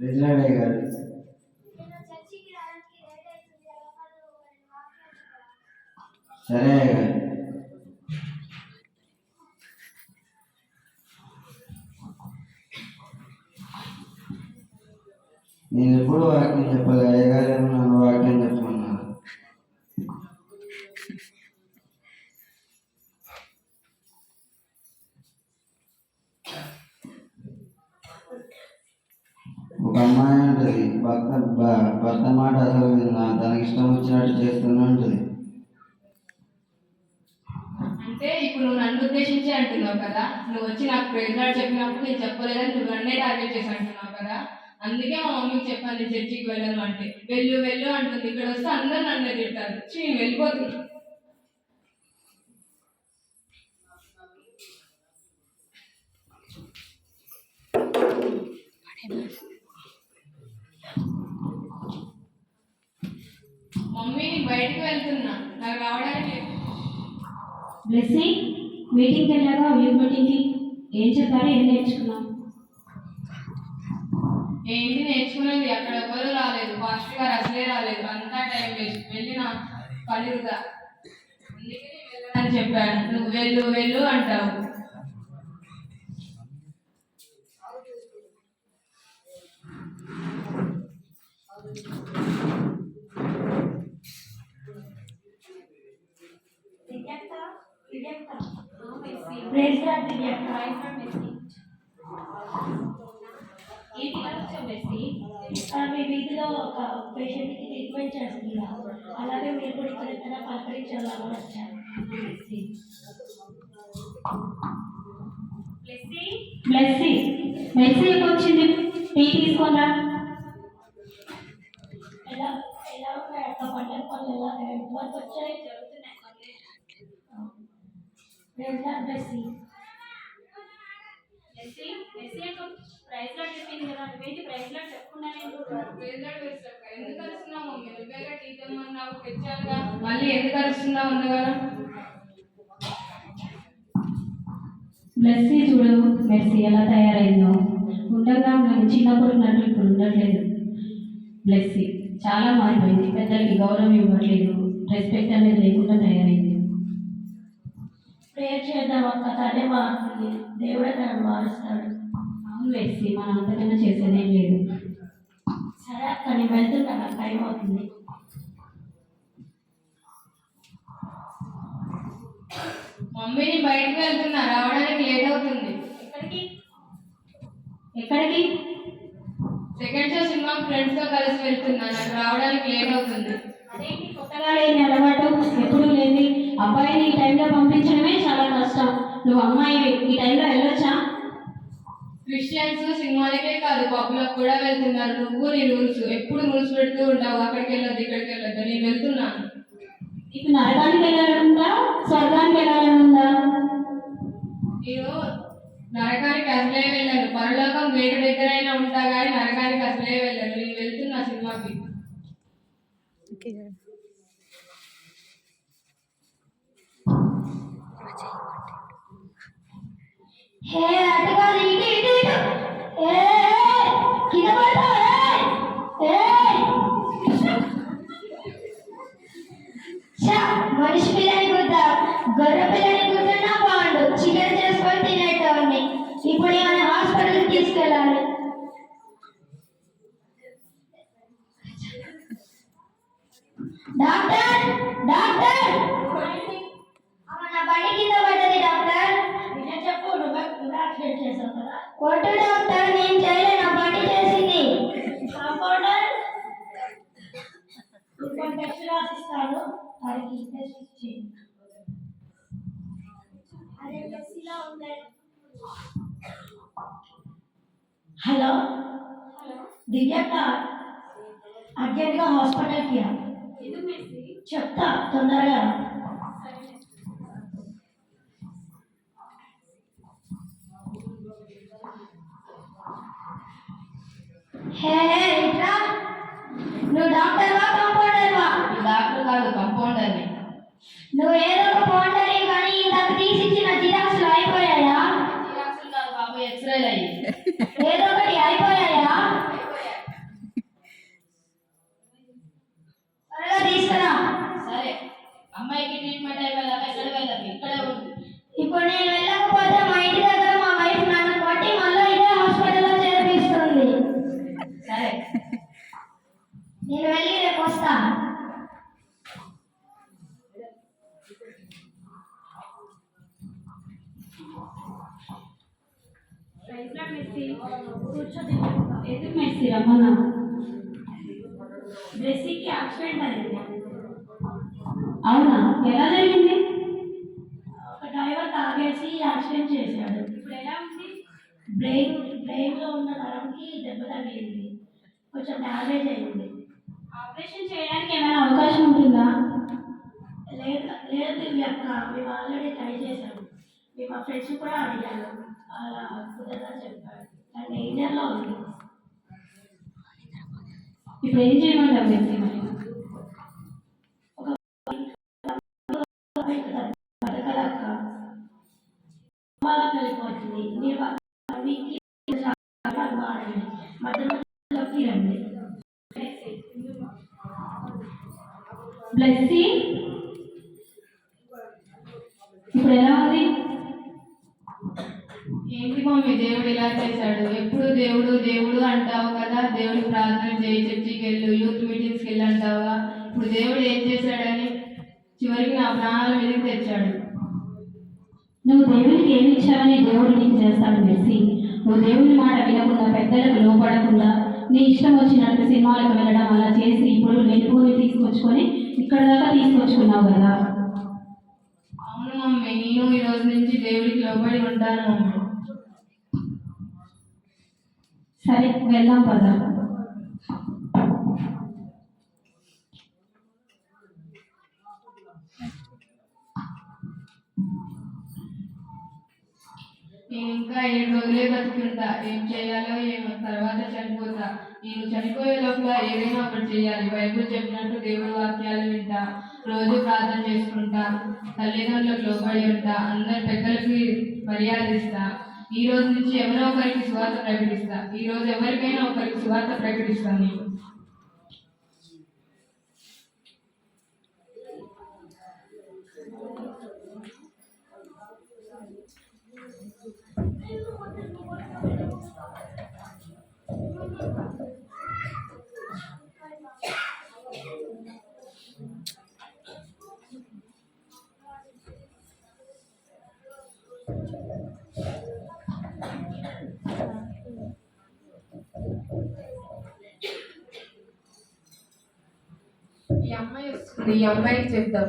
President గారు సరే గారు నేను ఎప్పుడు వాక్యం చెప్పాలి అయ్యగారేమో నన్ను వాక్యం చెప్పమన్నారు. ఒక అమ్మాయి ఉంటుంది భర్త మాట అసలు తనకి ఇష్టం వచ్చినట్టు చేస్తూనే ఉంటుంది. అంటే ఇప్పుడు నువ్వు నన్ను ఉద్దేశించి అంటున్నావు కదా, నువ్వు వచ్చి నాకు ప్రేరణలు చెప్పినప్పుడు నేను చెప్పలేదని నువ్వు నన్నే టార్గెట్ చేసి అంటున్నావు కదా. అందుకే మా మమ్మీకి చెప్పాను నేను చర్చికి వెళ్ళను అంటే వెళ్ళు వెళ్ళు అంటుంది. ఇక్కడ వస్తే అందరు నన్నే తింటారు. నేను వెళ్ళిపోతున్నా. మమ్మీ నేను బయటకు వెళ్తున్నా, నాకు రావడానికి. బ్లెస్సింగ్ మీటింగ్కి వెళ్ళాక వీక్ మీటింగ్కి ఏం చెప్పారు, ఏం నేర్చుకున్నాం? ఏంటి నేర్చుకునేది? అక్కడ ఎవరు రాలేదు, పాస్టర్ గారు అసలే రాలేదు, అంతా టైం వేస్ట్, వెళ్ళిన పనిరుగా. అందుకే నేను వెళ్ళాలని చెప్పాను, నువ్వు వెళ్ళు వెళ్ళు అంటావు. మీ వీధిలో ఒక పేషెంట్కి ట్రీట్మెంట్ చేస్తున్నా, అలాగే మీరు కూడా ఇక్కడ ఎక్కడ పలకరించాలని వచ్చారు. మెసేజ్ వచ్చింది, టీ తీసుకున్నా. ఎలా ఎలా ఉన్నాయి అక్క పంటల పనులు? ఎలా ఎంతవరకు వచ్చాయి? జరుగుతున్నాయి. ప్రైజ్ లాట్ చెప్పింది కదా, నువ్వేంటి ప్రైజ్ లాట్ చెప్పుకున్నా? ఎందుకు అరుస్తున్నావు మమ్మీ? నువ్వేగా టీ తెమ్మన్నావు, తెచ్చానుగా, మళ్ళీ ఎందుకు అరుస్తున్నావు అన్నగా? బ్లెస్సీ చూడు, మెస్సీ ఎలా తయారైందో. ఉండగా చిన్నప్పుడు ఉన్నట్టు ఇప్పుడు ఉండట్లేదు. బ్లెస్సీ చాలా మారిపోయింది, పెద్దలకి గౌరవం ఇవ్వట్లేదు, రెస్పెక్ట్ అనేది లేకుండా తయారైంది. ప్రేయర్ చేద్దాం అక్క, తనే మారుతుంది, దేవుడే తనను మారుస్తాడు. అవును మెస్సీ, మనం అంతకన్నా చేసేదేం లేదు. సరే అక్క, నేను వెళ్తున్నా, నాకు టైం అవుతుంది. మమ్మీ నేను బయటకు వెళ్తున్నా, రావడానికి లేట్ అవుతుంది. ఎక్కడికి ఎక్కడికి? సెకండ్ షో సినిమా ఫ్రెండ్స్ తో కలిసి వెళ్తున్నా, నాకు రావడానికి లేట్ అవుతుంది. అదేంటి కొత్తగా లేని అలవాటు, ఎప్పుడు లేని అబ్బాయిని ఈ టైంలో పంపించడమే చాలా కష్టం. నువ్వు అమ్మాయివి, ఈ టైంలో వెళ్ళొచ్చా? క్రిస్టియన్స్ సినిమాలకే కాదు పబ్లకు కూడా వెళ్తున్నారు. నువ్వు నీ రూల్స్ ఎప్పుడు రూల్స్ పెడుతూ ఉంటావు, అక్కడికి వెళ్ళొద్దు ఇక్కడికి వెళ్ళొద్దు. నేను వెళ్తున్నాను. నీకు నరకానికి వెళ్ళాలనుందా, స్వర్గానికి వెళ్ళాలనుందా? నేను నరకానికి అసలే వెళ్ళాను, పరలోకం వేడి దగ్గరైనా ఉంటా కానీ నరకానికి అసలే వెళ్ళాను. నేను వెళ్తున్నా సినిమాకి. మనిషి పిల్లని కుద్దా, గొర్రె పిల్లని కుద్దన్నా బాగుండు, చికెన్ చేసుకొని తినేటోడిని. ఇప్పుడు ఏమైనా హాస్పిటల్కి తీసుకెళ్ళాలి. డాక్టర్ డాక్టర్, నా బండి కింద పడ్డది డాక్టర్. నిజం చెప్పు, నువ్వు యాక్సిడెంట్ చేసావు కదా? కొట్టు డాక్టర్, నేను చేయలే, నా బండి చేసింది. కాంపౌండర్ టెస్ట్ రాసిస్తాను, వారికి టెస్ట్ చేయండి. అదే టెస్ట్లా ఉంది. హలో దివ్యక్క, అర్జెంట్గా హాస్పిటల్కి చెప్తా, తొందరగా. నువ్వు డాక్టర్వా కంపౌండర్వా? డాక్టర్ కాదు, కంపౌండర్ని. నువ్వు ఏదో ఒక పౌండర్ కానీ ఇంతకు తీసిచ్చిన జిరాక్స్లు అయిపోయాయా? జిరాక్స్లు కాదు బాబు, ఎక్స్రేలు అయ్యి. ఏదో ఒకటి అయిపోయాయా? మెర్సీ కూర్చొని ఎందుకు మెర్సీ రమ్మన్నా మెర్సీకి యాక్సిడెంట్ అయింది. అవునా, ఎలా జరిగింది? ఒక డ్రైవర్ తాగేసి యాక్సిడెంట్ చేశాడు. ఇప్పుడు ఎలా ఉంది? బ్రెయిన్లో ఉన్న నరంకి దెబ్బ తగిలింది, కొంచెం డ్యామేజ్ అయింది. ఆపరేషన్ చేయడానికి ఏమైనా అవకాశం ఉంటుందా? లేదు లేదు దివ్య అక్క, మేము ఆల్రెడీ ట్రై చేశాము. మేము మా ఫ్రెండ్స్ కూడా అడిగాను, అలా కుదరదా చెప్పాడు. దాని డేంజర్లో ఉంది. ఇప్పుడు ఏం చేయమంటారు మెర్సీ? ఒక బతకలక్క వాళ్ళకి వెళ్ళిపోతుంది. మీరు వీక్లీ మారండి, మధ్యలోకి రండి. బ్లెస్సీ ఇప్పుడు ఎలా ఉంది? ఏంటి మమ్మీ దేవుడు ఇలా చేశాడు? ఎప్పుడు దేవుడు దేవుడు అంటావు కదా, దేవుడికి ప్రార్థన చేయి, చర్చికి వెళ్ళు, యూత్ మీటింగ్స్కి వెళ్ళి అంటావా? ఇప్పుడు దేవుడు ఏం చేశాడని చివరికి నా ప్రాణాల మీదకి తెచ్చాడు. నువ్వు దేవునికి ఏమి ఇచ్చావని దేవుడు నీకు చేస్తాడు మెర్సీ. నువ్వు దేవుని మాట వినకుండా, పెద్దలకు లోపడకుండా, నీ ఇష్టం వచ్చినట్టు సినిమాలకు వెళ్ళడం అలా చేసి ఇప్పుడు వెలుగుని తీసుకొచ్చుకొని ఇక్కడ దాకా తీసుకొచ్చుకున్నావు కదా. అవును మమ్మీ, నేను ఈ రోజు నుంచి దేవుడికి లోబడి ఉంటాను మమ్మీ. సరే వెళ్దాం పద. నేను ఇంకా 7 రోజులే బతుకుంటా. ఏం చేయాలో ఏమో, తర్వాత చనిపోతా. నేను చనిపోయే లోపల ఏదైనా ఒకటి చేయాలి. బైబిల్ చెప్పినట్టు దేవుడి వాక్యాలు వింటా, రోజు ప్రార్థన చేసుకుంటా, తల్లిదండ్రులకు లోబడి ఉంటా, అందరి పెద్దలకి మర్యాద ఇస్తా. ఈ రోజు నుంచి ఎవరో ఒకరికి సువార్త ప్రకటిస్తా. ఈ రోజు ఎవరికైనా ఒకరికి సువార్త ప్రకటిస్తాను నేను. ఈ అమ్మాయి వస్తుంది, ఈ అమ్మాయికి చెప్తాం.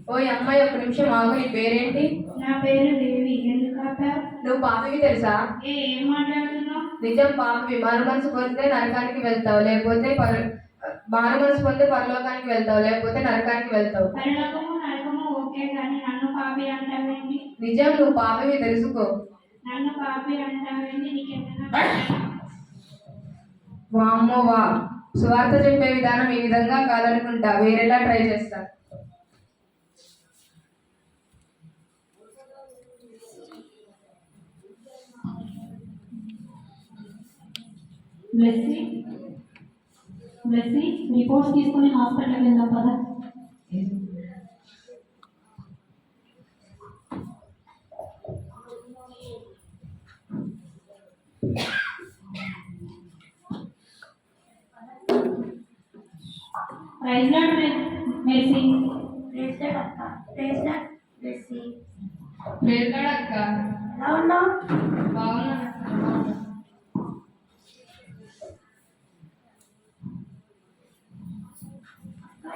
ఓ ఈ అమ్మాయి, ఒక నిమిషం ఆగు. నీ పేరేంటి? నా పేరు దేవి. ఎందుకు ఆపావు? నువ్వు పాపివి తెలుసా? ఏం మాట్లాడుతున్నావు? నిజం పాపివి. మారు మనసు పొందితే నరకానికి వెళ్తావు, లేకపోతే మారు మనసు పొందితే పరలోకానికి వెళ్తావు, లేకపోతే నరకానికి వెళ్తావు. పరలోకము నరకము ఓకే, కానీ నన్ను పాపి అంటావేంటి? నిజం, నువ్వు పాపివి, తెలుసుకో. నన్ను పాపి అంటావేంటి? నీకేమైనా వామ్మో వా, సువార్త చెప్పే విధానం ఈ విధంగా కాదనుకుంటా, వేరేలా ట్రై చేస్తా. బ్లెస్సీ రిపోర్ట్స్ తీసుకుని హాస్పిటల్కి వెళ్దాం పదా. Praise lord mercy. Praise lord అక్క. Praise lord mercy. Praise lord అక్క. ఎలా ఉన్నావు? బాగున్నాను.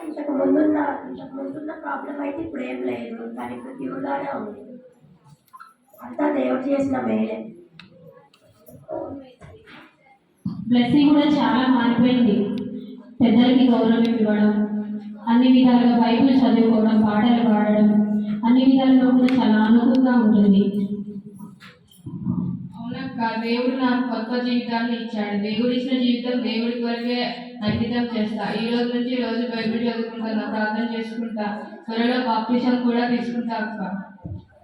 ఇంతకు ముందున్న ప్రాబ్లం అయితే ఇప్పుడు ఏం లేదు, కానీ ఇప్పుడు క్యూర్గానే ఉంది. అంతా దేవుడు చేసిన మేలే. బ్లెస్సింగ్ కూడా చాలా మారిపోయింది. పెద్దలకి గౌరవం ఇవ్వడం, అన్ని విధాలుగా బైబిల్ చదువుకోవడం, పాటలు పాడడం, అన్ని విధాలుగా కూడా చాలా అనుకూలంగా ఉంటుంది. అవునక్క, దేవుడు నాకు కొత్త జీవితాన్ని ఇచ్చాడు. దేవుడు ఇచ్చిన జీవితం దేవుడి కొరకే అంకితం చేస్తా. ఈ రోజు నుంచి రోజు బైబిల్ చదువుకుంటా, ప్రార్థన చేసుకుంటా, త్వరలో బాప్టిజం కూడా తీసుకుంటా అక్క.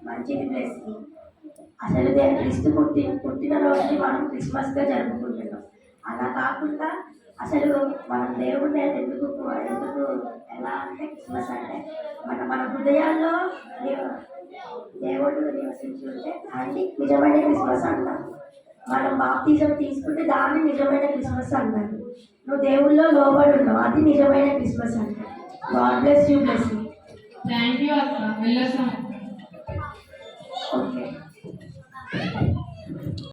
మంచిది బ్లెస్సింగ్. అసలు క్రీస్తు పుట్టిన రోజుని మనం క్రిస్మస్గా జరుపుకుంటున్నాం. అలా కాకుండా అసలు మనం దేవుడిని ఎందుకు ఎలా అంటే క్రిస్మస్ అంటే మన హృదయాల్లో దేవుడు నివసించుంటే అది నిజమైన క్రిస్మస్ అంటారు. మనం బాప్టిజం తీసుకుంటే దాన్ని నిజమైన క్రిస్మస్ అంటారు. నువ్వు దేవుళ్ళో లోబడి ఉన్నావు, అది నిజమైన క్రిస్మస్ అంటారు. God bless you blessing. Thank you అక్క. వెళ్ళొస్తాం. ఓకే.